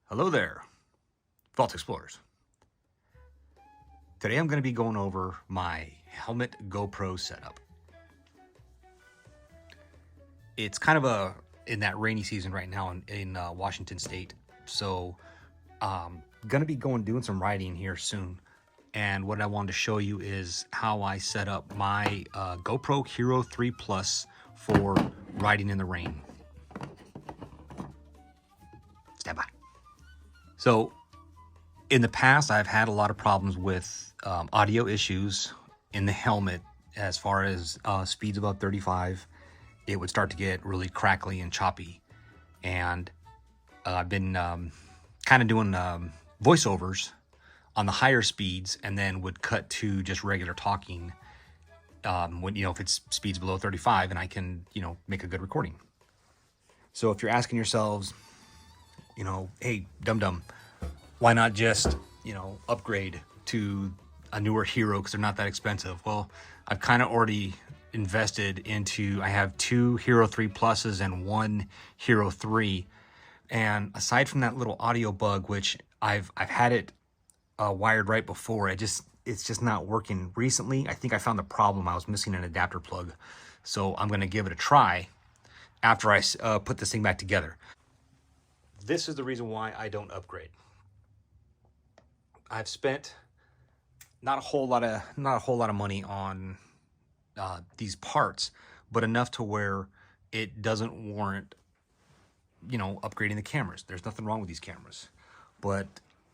Hello there, Vault Explorers. Today I'm going to be going over my helmet GoPro setup. It's kind of in that rainy season right now in Washington State, so going to be doing some riding here soon. And what I wanted to show you is how I set up my GoPro Hero 3 Plus for riding in the rain. Stand by. So in the past, I've had a lot of problems with audio issues in the helmet. As far as speeds above 35, it would start to get really crackly and choppy. And I've been kind of doing voiceovers on the higher speeds, and then would cut to just regular talking when, if it's speeds below 35, and I can, make a good recording. So if you're asking yourselves, hey, dum-dum, why not just, upgrade to a newer Hero because they're not that expensive? Well, I've kind of already invested into, I have 2 Hero 3 Pluses and 1 Hero 3. And aside from that little audio bug, which I've had it wired right before, it's just not working. Recently, I think I found the problem. I was missing an adapter plug. So I'm going to give it a try after I put this thing back together. This is the reason why I don't upgrade. I've spent not a whole lot of money on these parts, but enough to where it doesn't warrant, upgrading the cameras. There's nothing wrong with these cameras, but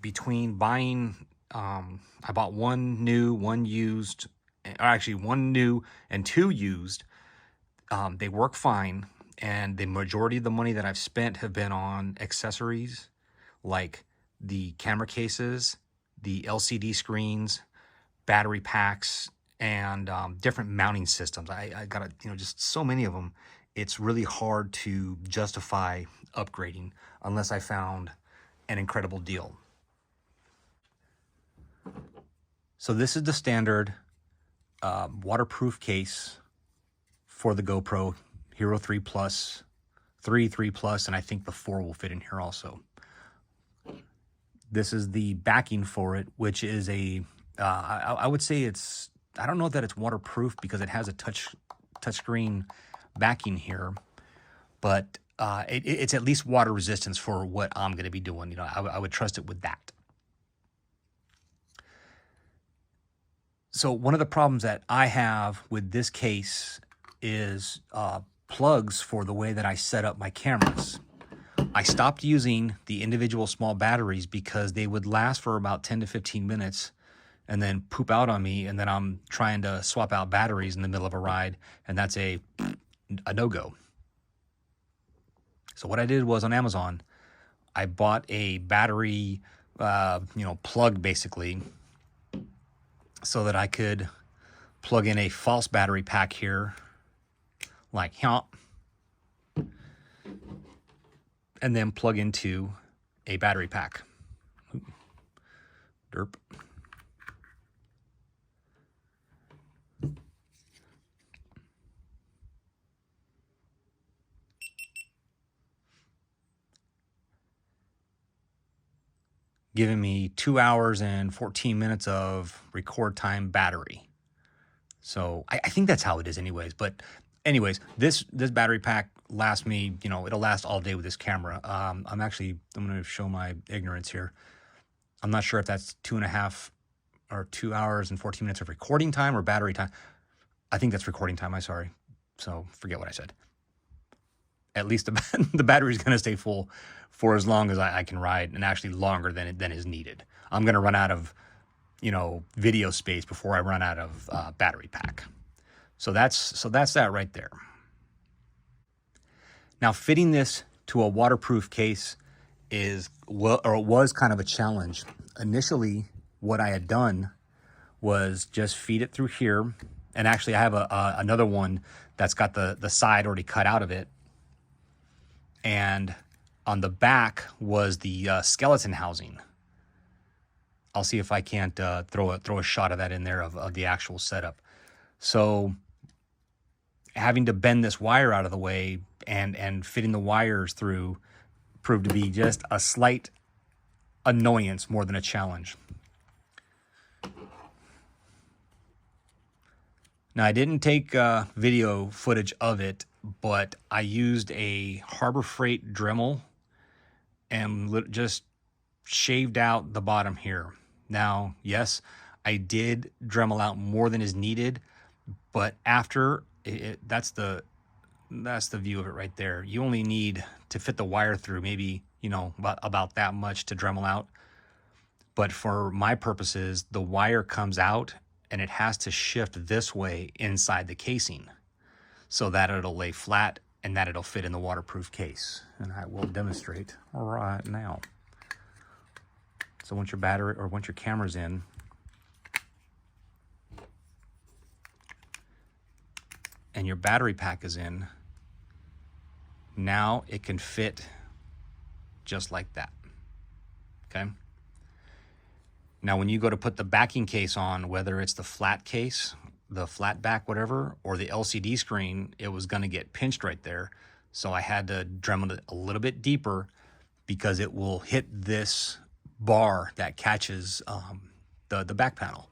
between buying, I bought 1 new, 1 used, or actually 1 new and 2 used. They work fine. And the majority of the money that I've spent have been on accessories like the camera cases, the LCD screens, battery packs, and different mounting systems. I got just so many of them. It's really hard to justify upgrading unless I found an incredible deal. So this is the standard waterproof case for the GoPro Hero 3 Plus, 3 Plus, and I think the 4 will fit in here also. This is the backing for it, which is I would say I don't know that it's waterproof because it has a touchscreen backing here, but it's at least water resistance for what I'm going to be doing. I would trust it with that. So one of the problems that I have with this case is plugs for the way that I set up my cameras. I stopped using the individual small batteries because they would last for about 10 to 15 minutes and then poop out on me, and then I'm trying to swap out batteries in the middle of a ride, and that's a no-go. So what I did was on Amazon, I bought a battery plug basically so that I could plug in a false battery pack here, like here, and then plug into a battery pack. Derp. Giving me 2 hours and 14 minutes of record time battery. So I think that's how it is anyways. But anyways, this battery pack lasts me, it'll last all day with this camera. I'm going to show my ignorance here. I'm not sure if that's 2.5 or 2 hours and 14 minutes of recording time or battery time. I think that's recording time. I'm sorry. So forget what I said. At least the battery is going to stay full for as long as I can ride, and actually longer than is needed. I'm going to run out of, video space before I run out of battery pack. So that's that right there. Now, fitting this to a waterproof case was kind of a challenge. Initially, what I had done was just feed it through here, and actually I have another one that's got the side already cut out of it, and on the back was the skeleton housing. I'll see if I can't throw a shot of that in there of the actual setup. So having to bend this wire out of the way and fitting the wires through proved to be just a slight annoyance more than a challenge. Now, I didn't take video footage of it, but I used a Harbor Freight Dremel and just shaved out the bottom here. Now, yes, I did Dremel out more than is needed, but after that's the view of it right there. You only need to fit the wire through, maybe, you know, about that much to Dremel out. But for my purposes, the wire comes out and it has to shift this way inside the casing so that it'll lay flat and that it'll fit in the waterproof case. And I will demonstrate right now. So once your battery or once your camera's in, and your battery pack is in, now it can fit just like that, okay? Now, when you go to put the backing case on, whether it's the flat case, the flat back, whatever, or the LCD screen, it was gonna get pinched right there. So I had to Dremel it a little bit deeper because it will hit this bar that catches the back panel.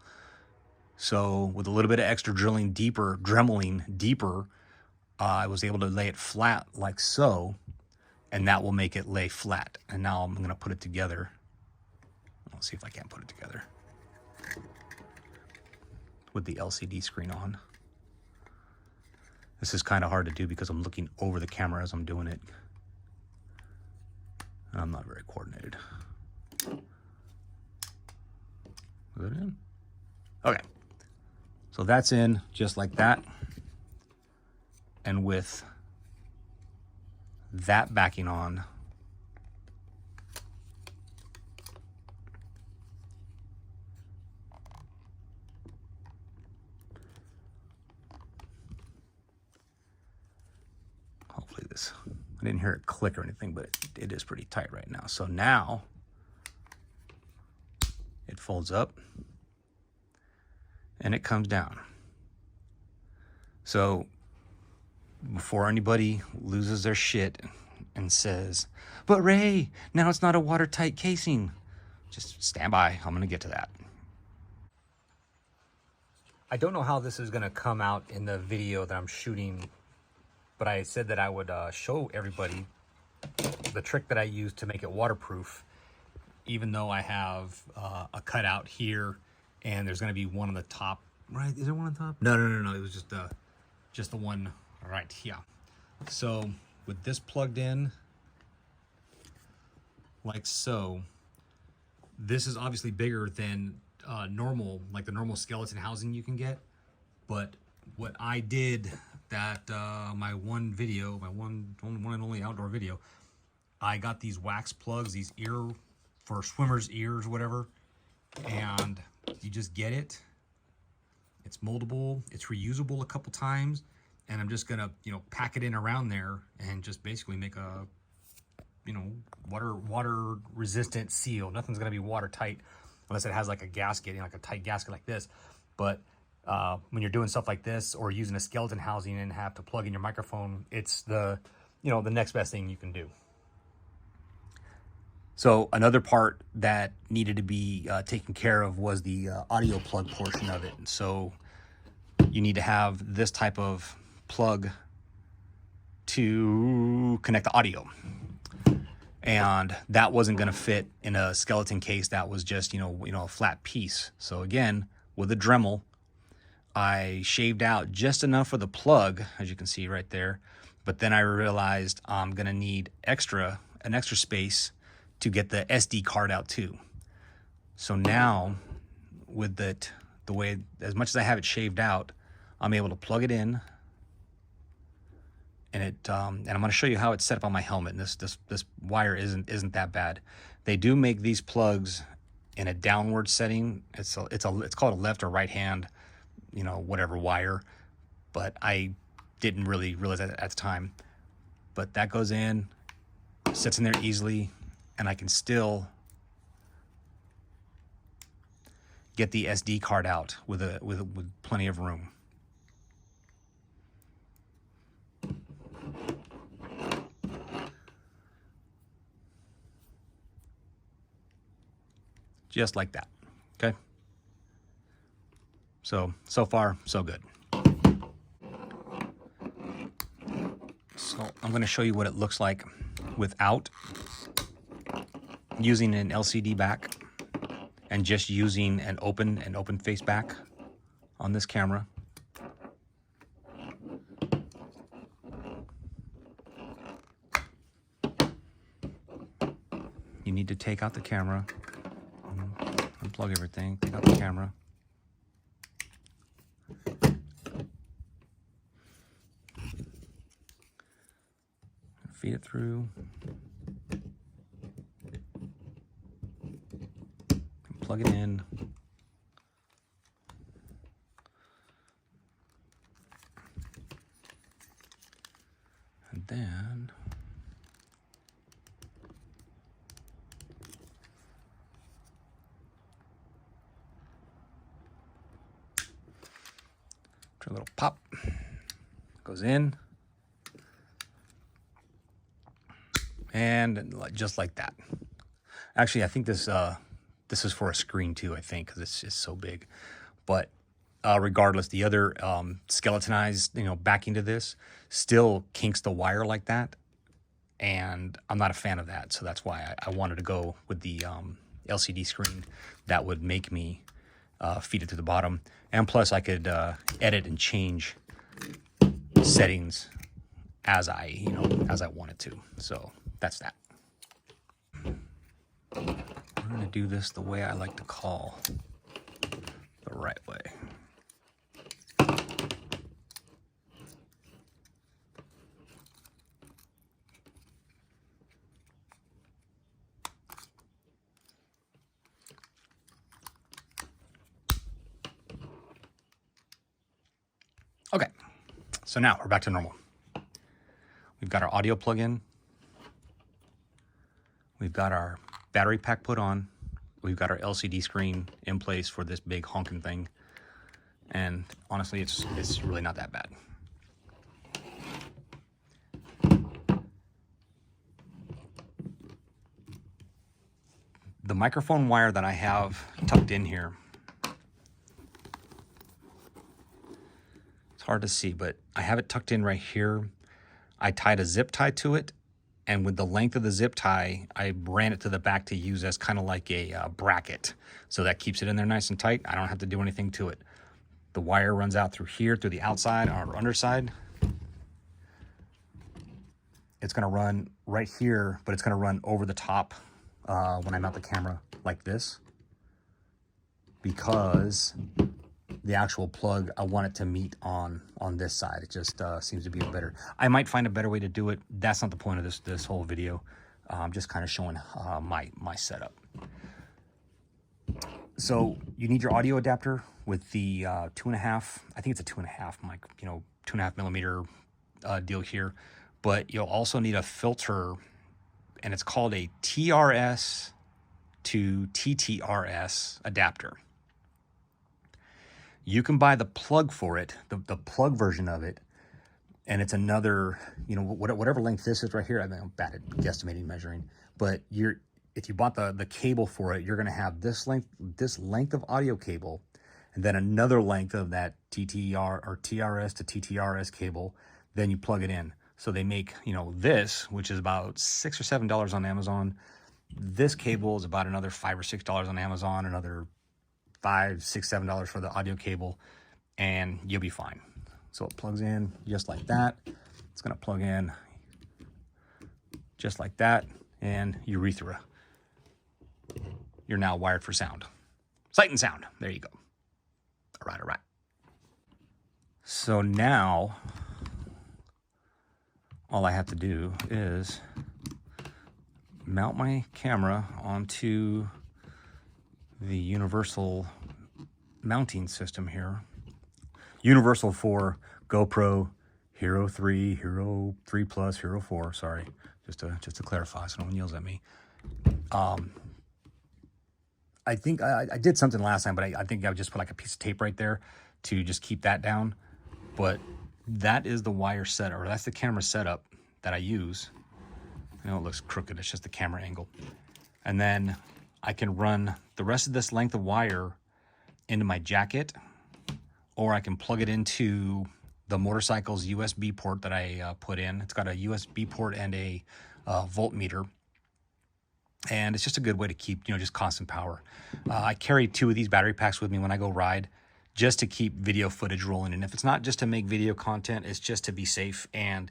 So with a little bit of extra dremeling deeper, I was able to lay it flat like so, and that will make it lay flat. And now I'm gonna put it together. Let's see if I can't put it together with the LCD screen on. This is kind of hard to do because I'm looking over the camera as I'm doing it. And I'm not very coordinated. Is that in? Okay. So that's in just like that. And with that backing on, hopefully this, I didn't hear it click or anything, but it is pretty tight right now. So now it folds up and it comes down. So before anybody loses their shit and says, but Ray, now it's not a watertight casing, just stand by. I'm gonna get to that. I don't know how this is gonna come out in the video that I'm shooting, but I said that I would show everybody the trick that I use to make it waterproof, even though I have a cutout here and there's gonna be one on the top, right? Is there one on top? No. It was just the one right here. So with this plugged in like so, this is obviously bigger than normal, like the normal skeleton housing you can get. But what I did, that my one and only outdoor video, I got these wax plugs, these for swimmers' ears, whatever, and you just get it. It's moldable, it's reusable a couple times, and I'm just gonna, you know, pack it in around there and just basically make a, you know, water resistant seal. Nothing's gonna be watertight unless it has like a gasket, you know, like a tight gasket like this. But when you're doing stuff like this or using a skeleton housing and have to plug in your microphone, it's the, you know, the next best thing you can do. So another part that needed to be taken care of was the audio plug portion of it. And so you need to have this type of plug to connect the audio. And that wasn't going to fit in a skeleton case that was just, you know, a flat piece. So again, with a Dremel, I shaved out just enough for the plug, as you can see right there. But then I realized I'm going to need an extra space to get the SD card out too. So now with the way, as much as I have it shaved out, I'm able to plug it in, and and I'm going to show you how it's set up on my helmet. And this wire isn't that bad. They do make these plugs in a downward setting. It's called a left or right hand, you know, whatever wire. But I didn't really realize that at the time. But that goes in, sits in there easily, and I can still get the SD card out with plenty of room. just like that. Okay. So far, so good. So I'm going to show you what it looks like without using an LCD back and just using an open face back on this camera. You need to take out the camera, unplug everything, take out the camera. Feed it through. Plug it in. And then a little pop goes in, and just like that. Actually, I think this is for a screen too, I think, because it's just so big. But regardless, the other skeletonized, backing to this still kinks the wire like that, and I'm not a fan of that. So that's why I wanted to go with the LCD screen that would make me feed it to the bottom. And plus, I could edit and change settings as I wanted to. So that's that. We're going to do this the way I like to call the right way. Okay, so now we're back to normal. We've got our audio plug-in. We've got our battery pack put on. We've got our LCD screen in place for this big honking thing. And honestly, it's really not that bad. The microphone wire that I have tucked in here, it's hard to see, but I have it tucked in right here. I tied a zip tie to it, and with the length of the zip tie, I ran it to the back to use as kind of like a bracket. So that keeps it in there nice and tight. I don't have to do anything to it. The wire runs out through here, through the outside or underside. It's gonna run right here, but it's gonna run over the top when I mount the camera like this, because the actual plug, I want it to meet on this side. It just seems to be better. I might find a better way to do it. That's not the point of this whole video. I'm just kind of showing my setup. So you need your audio adapter with the 2.5, I think it's a 2.5 mic, 2.5 millimeter deal here. But you'll also need a filter, and it's called a TRS to TTRS adapter. You can buy the plug for it, the plug version of it, and it's another, whatever length this is right here. I'm bad at guesstimating, measuring, but if you bought the cable for it, you're going to have this length of audio cable, and then another length of that TTR or TRS to TTRS cable. Then you plug it in. So they make, this, which is about $6 or $7 on Amazon. This cable is about another $5 or $6 on Amazon, another $5, $6, $7 for the audio cable, and you'll be fine. So it plugs in just like that. It's gonna plug in just like that, and urethra. You're now wired for sound. Sight and sound, there you go. All right. So now, all I have to do is mount my camera onto the universal mounting system here. Universal for GoPro Hero 3, Hero 3 Plus, Hero 4, sorry. Just to clarify so no one yells at me. I think I did something last time, but I think I would just put like a piece of tape right there to just keep that down. But that is the wire setup, or that's the camera setup that I use. I know it looks crooked, it's just the camera angle. And then I can run the rest of this length of wire into my jacket, or I can plug it into the motorcycle's USB port that I put in. It's got a USB port and a voltmeter, and it's just a good way to keep, just constant power. I carry 2 of these battery packs with me when I go ride, just to keep video footage rolling. And if it's not just to make video content, it's just to be safe and,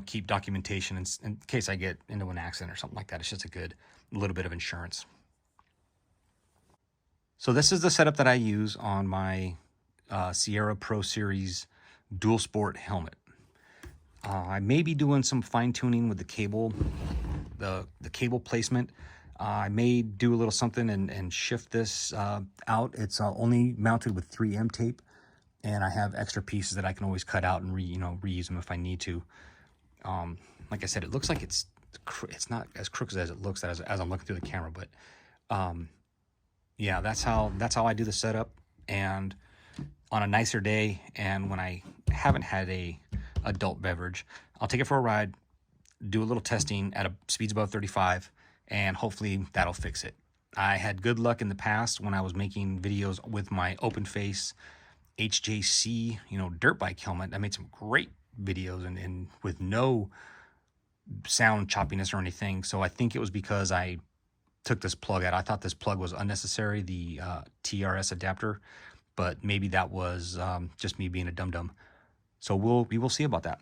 keep documentation in case I get into an accident or something like that. It's just a good little bit of insurance. So this is the setup that I use on my Sierra Pro Series dual sport helmet. I may be doing some fine tuning with the cable, the cable placement. I may do a little something and shift this out. It's only mounted with 3M tape, and I have extra pieces that I can always cut out and reuse them if I need to. Like I said, it looks like it's not as crooked as it looks as I'm looking through the camera, but yeah, that's how I do the setup. And on a nicer day, and when I haven't had a adult beverage, I'll take it for a ride, do a little testing at speeds above 35, and hopefully that'll fix it. I had good luck in the past when I was making videos with my open face HJC, dirt bike helmet. I made some great videos and with no sound choppiness or anything. So I think it was because I took this plug out. I thought this plug was unnecessary, the TRS adapter, but maybe that was just me being a dum-dum. So we will see about that.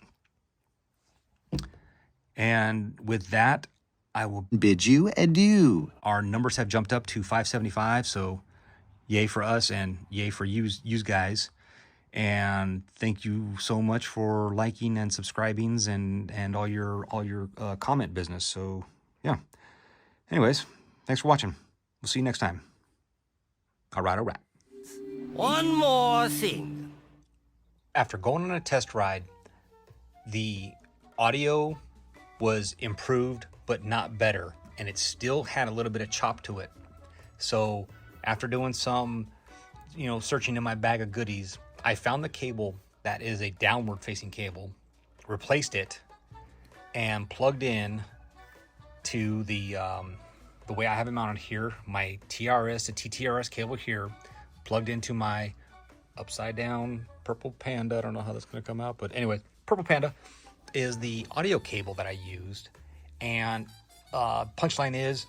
And with that, I will bid you adieu. Our numbers have jumped up to 575, so yay for us and yay for you guys. And thank you so much for liking and subscribing and all your comment business. So yeah. Anyways, thanks for watching. We'll see you next time. All right. One more thing. After going on a test ride, the audio was improved, but not better. And it still had a little bit of chop to it. So after doing some, searching in my bag of goodies, I found the cable that is a downward facing cable, replaced it, and plugged in to the way I have it mounted here, my TRS, the TTRS cable here, plugged into my upside down purple Panda. I don't know how that's going to come out, but anyway, purple Panda is the audio cable that I used. And punchline is,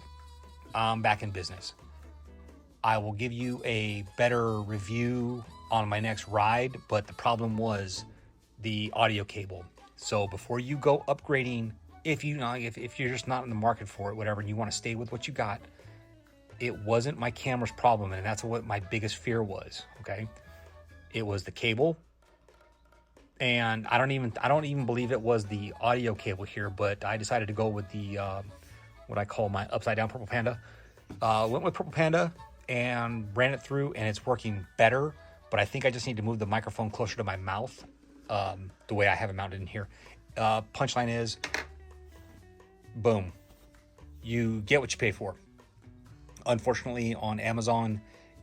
I'm back in business. I will give you a better review on my next ride, but the problem was the audio cable. So before you go upgrading, if you're just not in the market for it, whatever, and you want to stay with what you got, it wasn't my camera's problem, and that's what my biggest fear was. Okay, it was the cable, and I don't even believe it was the audio cable here, but I decided to go with the what I call my upside down purple Panda. Went with purple Panda and ran it through, and it's working better. But I think I just need to move the microphone closer to my mouth, the way I have it mounted in here. Punchline is, boom, you get what you pay for. Unfortunately, on Amazon,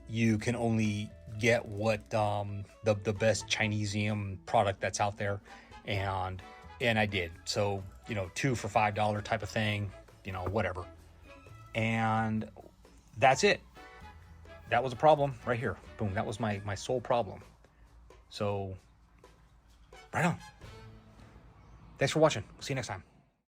you can only get what the best Chinesium product that's out there, and I did. So 2 for $5 type of thing, whatever. And that's it. That was a problem right here. Boom, that was my sole problem. So, right on. Thanks for watching. See you next time.